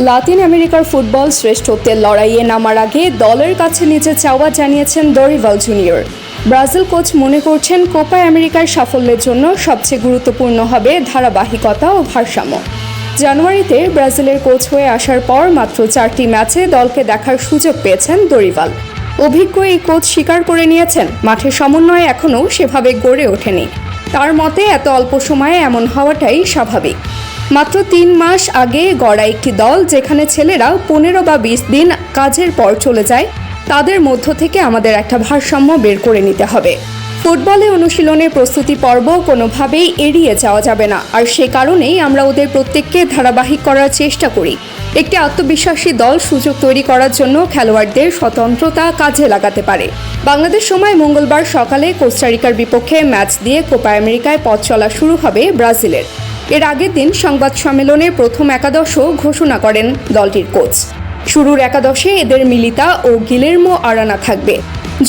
লাতিন আমেরিকার ফুটবল শ্রেষ্ঠত্বের লড়াইয়ে নামার আগে দলের কাছে নিজের চাওয়া জানিয়েছেন দরিভাল জুনিয়র। ব্রাজিল কোচ মনে করছেন কোপা আমেরিকার সাফল্যের জন্য সবচেয়ে গুরুত্বপূর্ণ হবে ধারাবাহিকতা ও ভারসাম্য। জানুয়ারিতে ব্রাজিলের কোচ হয়ে আসার পর মাত্র 4টি ম্যাচে দলকে দেখার সুযোগ পেয়েছেন দরিভাল। অভিজ্ঞ এই কোচ স্বীকার করে নিয়েছেন মাঠের সমন্বয় এখনও সেভাবে গড়ে ওঠেনি। তার মতে এত অল্প সময়ে এমন হওয়াটাই স্বাভাবিক। মাত্র 3 মাস আগে গড়া একটি দল যেখানে ছেলেরা 15 বা 20 দিন কাজের পর চলে যায়, তাদের মধ্য থেকে আমাদের একটা ভারসাম্য বের করে নিতে হবে। ফুটবলে অনুশীলনের প্রস্তুতি পর্ব কোনোভাবেই এড়িয়ে যাওয়া যাবে না, আর সে কারণেই আমরা ওদের প্রত্যেককে ধারাবাহিক করার চেষ্টা করি। একটি আত্মবিশ্বাসী দল সুযোগ তৈরি করার জন্য খেলোয়াড়দের স্বতন্ত্রতা কাজে লাগাতে পারে। বাংলাদেশ সময় মঙ্গলবার সকালে কোস্টারিকার বিপক্ষে ম্যাচ দিয়ে কোপা আমেরিকায় পথ চলা শুরু হবে ব্রাজিলের। এর আগের দিন সংবাদ সম্মেলনে প্রথম একাদশও ঘোষণা করেন দলটির কোচ। শুরুর একাদশে এদের মিলিতা ও গিলেরমো আরানা থাকবে।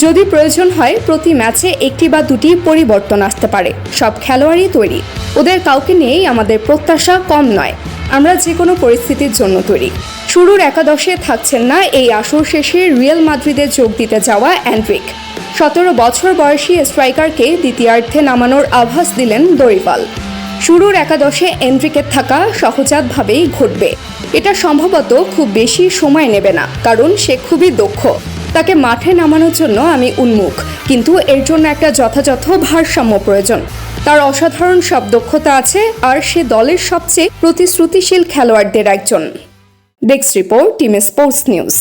যদি প্রয়োজন হয় প্রতি ম্যাচে একটি বা দুটি পরিবর্তন আসতে পারে। সব খেলোয়াড়ই তৈরি, ওদের কাউকে নিয়েই আমাদের প্রত্যাশা কম নয়। আমরা যে কোনো পরিস্থিতির জন্য তৈরি। শুরুর একাদশে থাকছেন না এই আসর শেষে রিয়াল মাদ্রিদে যোগ দিতে যাওয়া এন্ড্রিক। 17 বছর বয়সী স্ট্রাইকারকে দ্বিতীয়ার্ধে নামানোর আভাস দিলেন দরিভাল। শুরুর একাদশে এন্ড্রিকের থাকা সহজাতভাবেই ঘটবে। এটা সম্ভবত খুব বেশি সময় নেবে না, কারণ সে খুবই দক্ষ। তাকে মাঠে নামানোর জন্য আমি উন্মুখ, কিন্তু এর জন্য একটা যথাযথ ভারসাম্য প্রয়োজন। তার অসাধারণ সব দক্ষতা আছে, আর সে দলের সবচেয়ে প্রতিশ্রুতিশীল খেলোয়াড়দের একজন। Desk report, team sports news.